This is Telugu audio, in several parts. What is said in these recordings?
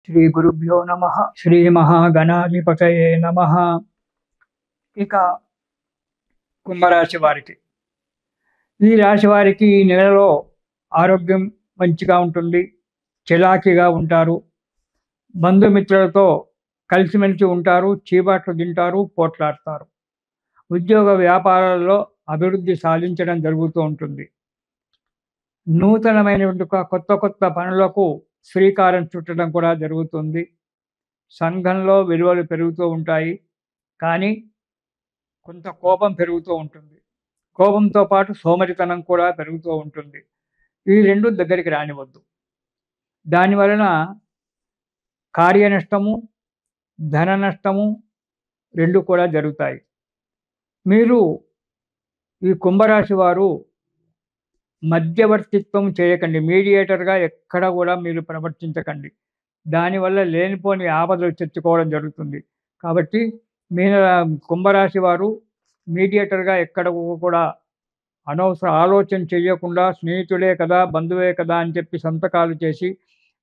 శ్రీ గురుభ్యో నమ. శ్రీ మహాగణాధిపతయే నమ. ఇక కుంభరాశి వారికి, ఈ రాశి వారికి ఈ నెలలో ఆరోగ్యం మంచిగా ఉంటుంది, చిలాకీగా ఉంటారు, బంధుమిత్రులతో కలిసిమెలిసి ఉంటారు, చీబాట్లు తింటారు, పోట్లాడతారు. ఉద్యోగ వ్యాపారాల్లో అభివృద్ధి సాధించడం జరుగుతూ ఉంటుంది. నూతనమైనటువంటి కొత్త కొత్త పనులకు శ్రీకారం చుట్టడం కూడా జరుగుతుంది. సంఘంలో విలువలు పెరుగుతూ ఉంటాయి, కానీ కొంత కోపం పెరుగుతూ ఉంటుంది. కోపంతో పాటు సోమరితనం కూడా పెరుగుతూ ఉంటుంది. ఈ రెండు దగ్గరికి రానివద్దు. దానివలన కార్య నష్టము, ధన నష్టము రెండు కూడా జరుగుతాయి. మీరు ఈ కుంభరాశి వారు మధ్యవర్తిత్వం చేయకండి, మీడియేటర్గా ఎక్కడ కూడా మీరు ప్రవర్తించకండి. దానివల్ల లేనిపోని ఆపదలు తెచ్చుకోవడం జరుగుతుంది. కాబట్టి మీన కుంభరాశి వారు మీడియేటర్గా ఎక్కడ కూడా అనవసర ఆలోచన చేయకుండా, స్నేహితుడే కదా, బంధువే కదా అని చెప్పి సంతకాలు చేసి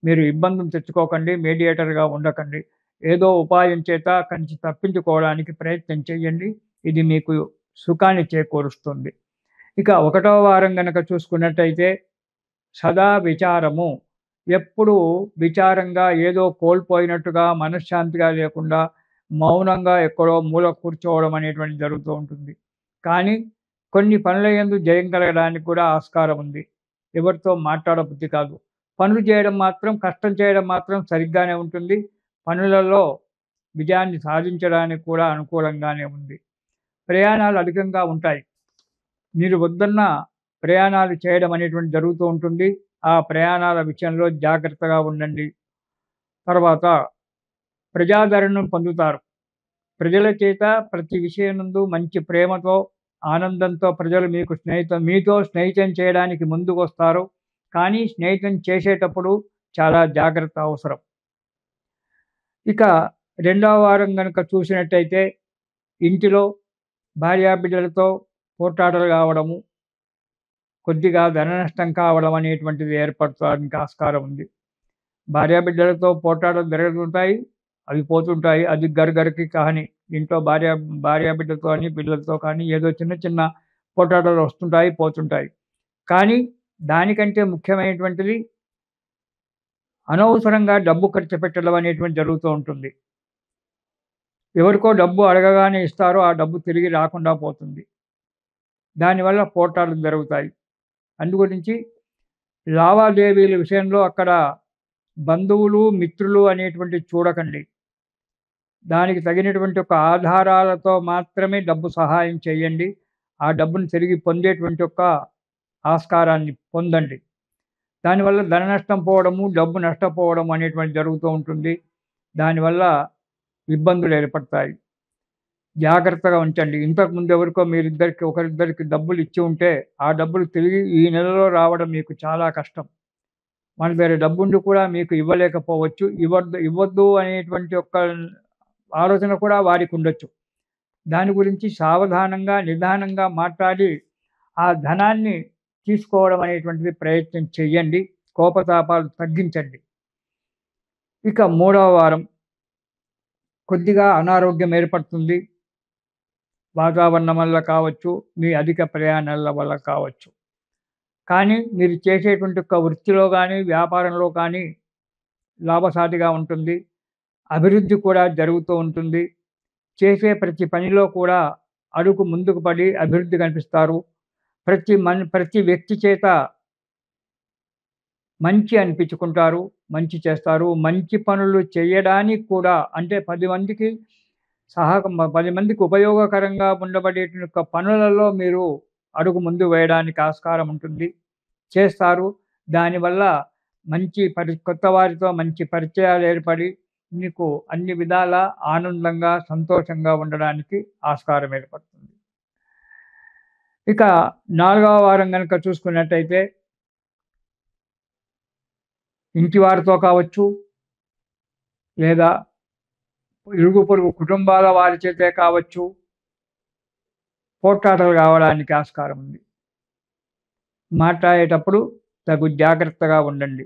మీరు ఇబ్బందులు తెచ్చుకోకండి, మీడియేటర్గా ఉండకండి. ఏదో ఉపాయం చేత కంచి తప్పించుకోవడానికి ప్రయత్నం చేయండి. ఇది మీకు సుఖాన్ని చేకూరుస్తుంది. ఇక 1వ వారం గనక చూసుకున్నట్టయితే, సదా విచారము, ఎప్పుడు విచారంగా ఏదో కోల్పోయినట్టుగా మనశ్శాంతిగా లేకుండా మౌనంగా ఎక్కడో మూల కూర్చోవడం అనేటువంటిది జరుగుతూ ఉంటుంది. కానీ కొన్ని పనుల యందు జయం కలగడానికి కూడా ఆస్కారం ఉంది. ఎవరితో మాట్లాడబుద్ధి కాదు. పనులు చేయడం మాత్రం, కష్టం చేయడం మాత్రం సరిగ్గానే ఉంటుంది. పనులలో విజయాన్ని సాధించడానికి కూడా అనుకూలంగానే ఉంది. ప్రయాణాలు అధికంగా ఉంటాయి. మీరు వద్దన్న ప్రయాణాలు చేయడం అనేటువంటి జరుగుతూ ఉంటుంది. ఆ ప్రయాణాల విషయంలో జాగ్రత్తగా ఉండండి. తర్వాత ప్రజాదరణను పొందుతారు. ప్రజల చేత ప్రతి విషయం నందు మంచి ప్రేమతో, ఆనందంతో ప్రజలు మీతో స్నేహితం చేయడానికి ముందుకొస్తారు. కానీ స్నేహితం చేసేటప్పుడు చాలా జాగ్రత్త అవసరం. ఇక 2వ వారం గనుక చూసినట్టయితే, ఇంటిలో భార్యాబిడ్డలతో పోట్లాటలు కావడము, కొద్దిగా ధన నష్టం కావడం అనేటువంటిది ఏర్పడటానికి ఆస్కారం ఉంది. భార్యాబిడ్డలతో పోట్లాటలు జరుగుతుంటాయి, అవి పోతుంటాయి. అది గర్గరికి కానీ, ఇంట్లో భార్యాబిడ్డతో కానీ, పిల్లలతో కానీ ఏదో చిన్న చిన్న పోట్లాటలు వస్తుంటాయి, పోతుంటాయి. కానీ దానికంటే ముఖ్యమైనటువంటిది అనవసరంగా డబ్బు ఖర్చు పెట్టడం అనేటువంటి జరుగుతూ ఉంటుంది. ఎవరికో డబ్బు అడగగానే ఇస్తారో ఆ డబ్బు తిరిగి రాకుండా పోతుంది. దానివల్ల పోట్లాటలు జరుగుతాయి. అందుగురించి లావాదేవీల విషయంలో అక్కడ బంధువులు, మిత్రులు అనేటువంటివి చూడకండి. దానికి తగినటువంటి ఒక ఆధారాలతో మాత్రమే డబ్బు సహాయం చేయండి. ఆ డబ్బును తిరిగి పొందేటువంటి ఒక ఆస్కారాన్ని పొందండి. దానివల్ల ధన నష్టం పోవడము, డబ్బు నష్టపోవడం అనేటువంటి జరుగుతూ ఉంటుంది. దానివల్ల ఇబ్బందులు ఏర్పడతాయి. జాగ్రత్తగా ఉంచండి. ఇంతకుముందు ఎవరికో ఒకరిద్దరికి డబ్బులు ఇచ్చి ఉంటే, ఆ డబ్బులు తిరిగి ఈ నెలలో రావడం మీకు చాలా కష్టం. మన దగ్గర డబ్బుండి కూడా మీకు ఇవ్వలేకపోవచ్చు. ఇవ్వద్దు అనేటువంటి ఒక ఆలోచన కూడా వారికి ఉండొచ్చు. దాని గురించి సావధానంగా, నిదానంగా మాట్లాడి ఆ ధనాన్ని తీసుకోవడం అనేటువంటిది ప్రయత్నం చెయ్యండి. కోపతాపాలు తగ్గించండి. ఇక 3వ వారం కొద్దిగా అనారోగ్యం ఏర్పడుతుంది. వాతావరణం వల్ల కావచ్చు, మీ అధిక ప్రయాణాల వల్ల కావచ్చు. కానీ మీరు చేసేటువంటి ఒక వృత్తిలో కానీ, వ్యాపారంలో కానీ లాభసాటిగా ఉంటుంది. అభివృద్ధి కూడా జరుగుతూ ఉంటుంది. చేసే ప్రతి పనిలో కూడా అడుగు ముందుకు పడి అభివృద్ధి కనిపిస్తారు. ప్రతి వ్యక్తి చేత మంచి అనిపించుకుంటారు, మంచి చేస్తారు. మంచి పనులు చేయడానికి కూడా, అంటే 10 మందికి ఉపయోగకరంగా ఉండబడేటువంటి పనులలో మీరు అడుగు ముందు వేయడానికి ఆస్కారం ఉంటుంది, చేస్తారు. దానివల్ల కొత్త వారితో మంచి పరిచయాలు ఏర్పడి మీకు అన్ని విధాలా ఆనందంగా, సంతోషంగా ఉండడానికి ఆస్కారం ఏర్పడుతుంది. ఇక 4వ వారం గనక చూసుకున్నట్టయితే, ఇంటి వారితో కావచ్చు, లేదా ఇరుగు పొరుగు కుటుంబాల వారి చేతే కావచ్చు, పోట్లాటలు కావడానికి ఆస్కారం ఉంది. మాట్లాడేటప్పుడు తగు జాగ్రత్తగా ఉండండి.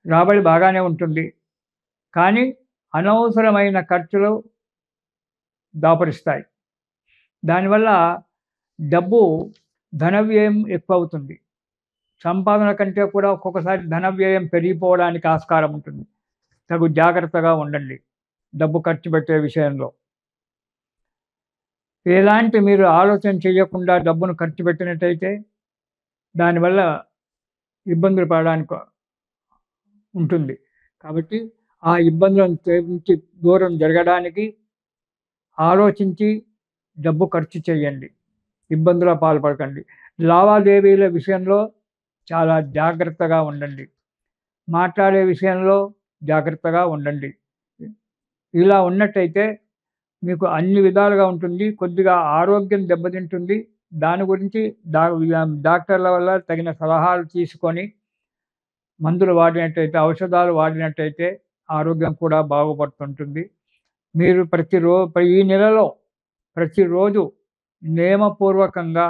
రాబడి బాగానే ఉంటుంది. కానీ అనవసరమైన ఖర్చులు దాపురిస్తాయి. దానివల్ల డబ్బు ధన వ్యయం ఎక్కువవుతుంది. సంపాదన కంటే కూడా ఒక్కొక్కసారి ధన వ్యయం పెరిగిపోవడానికి ఆస్కారం ఉంటుంది. తగు జాగ్రత్తగా ఉండండి డబ్బు ఖర్చు పెట్టే విషయంలో. ఎలాంటి మీరు ఆలోచన చేయకుండా డబ్బును ఖర్చు పెట్టినట్టయితే దానివల్ల ఇబ్బందులు పడడానికి ఉంటుంది. కాబట్టి ఆ ఇబ్బందులను నుంచి దూరం జరగడానికి ఆలోచించి డబ్బు ఖర్చు చేయండి. ఇబ్బందుల పాల్పడకండి. లావాదేవీల విషయంలో చాలా జాగ్రత్తగా ఉండండి. మాట్లాడే విషయంలో జాగ్రత్తగా ఉండండి. ఇలా ఉన్నట్టయితే మీకు అన్ని విధాలుగా ఉంటుంది. కొద్దిగా ఆరోగ్యం దెబ్బతింటుంది. దాని గురించి డాక్టర్ల వల్ల తగిన సలహాలు తీసుకొని మందులు వాడినట్టయితే, ఔషధాలు వాడినట్టయితే ఆరోగ్యం కూడా బాగుపడుతుంటుంది. మీరు ఈ నెలలో ప్రతిరోజు నియమపూర్వకంగా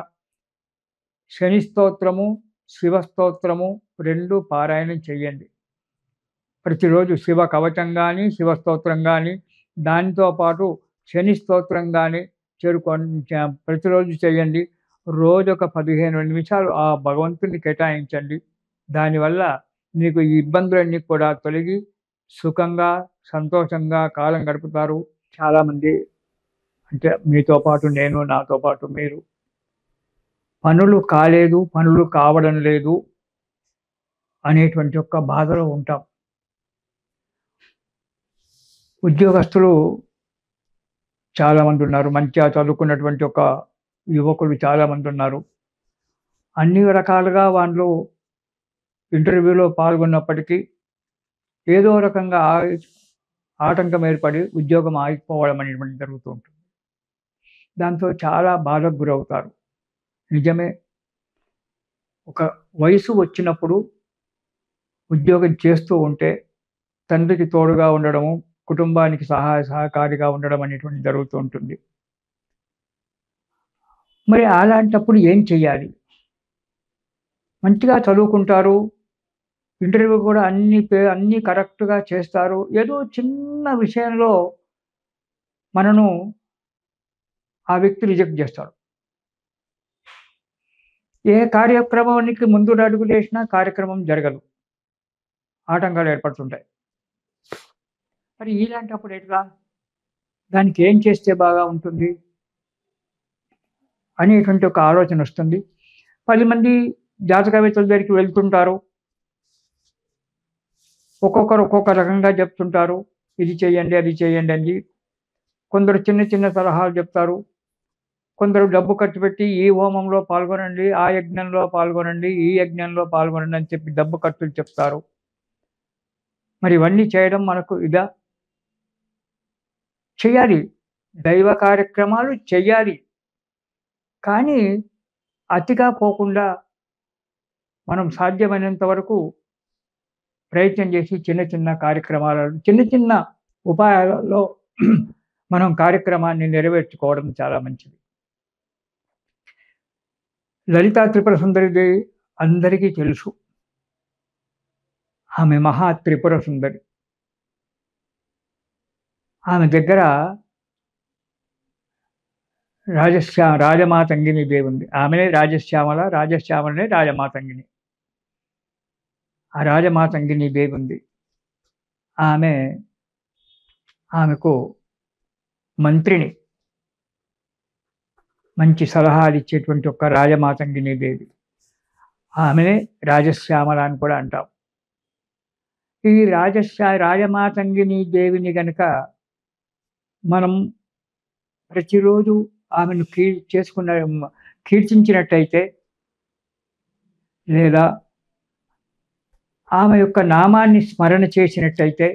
శని స్తోత్రము, శివ స్తోత్రము 2 పారాయణం చేయండి. ప్రతిరోజు శివ కవచం కానీ, శివ స్తోత్రం కానీ, దానితో పాటు శని స్తోత్రం కానీ ప్రతిరోజు చేయండి. రోజొక 15 నిమిషాలు ఆ భగవంతుని కేటాయించండి. దానివల్ల మీకు ఈ ఇబ్బందులన్నీ కూడా తొలగి సుఖంగా, సంతోషంగా కాలం గడుపుతారు. చాలామంది అంటే మీతో పాటు నేను, నాతో పాటు మీరు పనులు కాలేదు, పనులు కావడం లేదు అనేటువంటి ఒక బాధలో ఉంటాం. ఉద్యోగస్తులు చాలామంది ఉన్నారు. మంచిగా చదువుకున్నటువంటి ఒక యువకులు చాలామంది ఉన్నారు. అన్ని రకాలుగా వాళ్ళు ఇంటర్వ్యూలో పాల్గొన్నప్పటికీ ఏదో రకంగా ఆటంకం ఏర్పడి ఉద్యోగం ఆగిపోవడం అనేటువంటిది జరుగుతూ ఉంటుంది. దాంతో చాలా బాధకు గురవుతారు. నిజమే, ఒక వయసు వచ్చినప్పుడు ఉద్యోగం చేస్తూ ఉంటే తండ్రికి తోడుగా ఉండడము, కుటుంబానికి సహకారిగా ఉండడం అనేటువంటిది జరుగుతూ ఉంటుంది. మరి అలాంటప్పుడు ఏం చేయాలి? మంచిగా చదువుకుంటారు, ఇంటర్వ్యూ కూడా అన్నీ కరెక్ట్‌గా చేస్తారు. ఏదో చిన్న విషయంలో మనను ఆ వ్యక్తి రిజెక్ట్ చేస్తాడు. ఏ కార్యక్రమానికి ముందు అడుగులేసినా కార్యక్రమం జరగదు. ఆటంకాలు ఏర్పడుతుంటాయి. మరి ఇలాంటప్పుడు ఎట్లా? దానికి ఏం చేస్తే బాగా ఉంటుంది అనేటువంటి ఒక ఆలోచన వస్తుంది. 10 మంది జాతకవేత్తల దగ్గరికి వెళ్తుంటారు. ఒక్కొక్కరు ఒక్కొక్క రకంగా చెప్తుంటారు. ఇది చేయండి, అది చేయండి అని. కొందరు చిన్న చిన్న సలహాలు చెప్తారు. కొందరు డబ్బు ఖర్చు పెట్టి ఈ హోమంలో పాల్గొనండి, ఆ యజ్ఞంలో పాల్గొనండి, ఈ యజ్ఞంలో పాల్గొనండి అని చెప్పి డబ్బు ఖర్చులు చెప్తారు. మరి ఇవన్నీ చేయడం మనకు ఇదా? చెయ్యాలి. దైవ కార్యక్రమాలు చెయ్యాలి. కానీ అతిగా పోకుండా మనం సాధ్యమైనంత వరకు ప్రయత్నం చేసి చిన్న చిన్న కార్యక్రమాలలో, చిన్న చిన్న ఉపాయాలలో మనం కార్యక్రమాన్ని నెరవేర్చుకోవడం చాలా మంచిది. లలితా త్రిపుర సుందరిదేవి అందరికీ తెలుసు. ఆమె మహా త్రిపుర సుందరి. ఆమె దగ్గర రాజమాతంగిని దేవి ఉంది. ఆమెనే రాజశ్యామల, రాజశ్యామలనే రాజమాతంగిని. ఆ రాజమాతంగిని దేవి ఉంది. ఆమెకు మంత్రిని, మంచి సలహాలు ఇచ్చేటువంటి ఒక రాజమాతంగిని దేవి. ఆమెనే రాజశ్యామల అని కూడా అంటాం. ఈ రాజమాతంగిని దేవిని గనక మనం ప్రతిరోజు ఆమెను కీర్తించినట్టయితే, లేదా ఆమె యొక్క నామాన్ని స్మరణ చేసినట్టయితే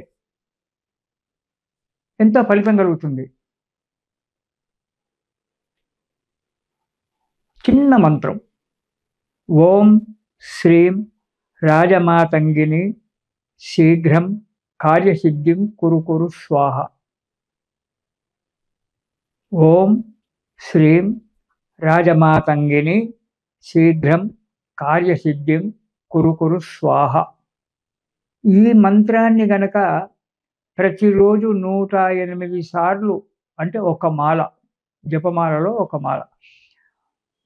ఎంతో ఫలితం కలుగుతుంది. చిన్న మంత్రం, ఓం శ్రీం రాజమాతంగిని శీఘ్రం కార్యసిద్ధిం కురు స్వాహ. ఓం శ్రీం రాజమాతంగిని శీఘ్రం కార్యసిద్ధిం కురు స్వాహ. ఈ మంత్రాన్ని గనక ప్రతిరోజు 108 సార్లు, అంటే ఒక మాల, జపమాలలో ఒక మాల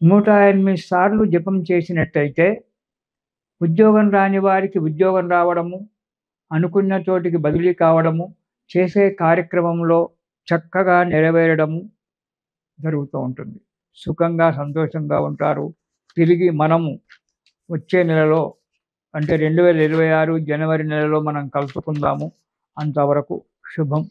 108 సార్లు జపం చేసినట్టయితే ఉద్యోగం రాని వారికి ఉద్యోగం రావడము, అనుకున్న చోటికి బదిలీ కావడము, చేసే కార్యక్రమంలో చక్కగా నెరవేరడము జరుగుతూ ఉంటుంది. సుఖంగా, సంతోషంగా ఉంటారు. తిరిగి మనము వచ్చే నెలలో, అంటే 2026 జనవరి నెలలో మనం కలుసుకుందాము. అంతవరకు శుభం.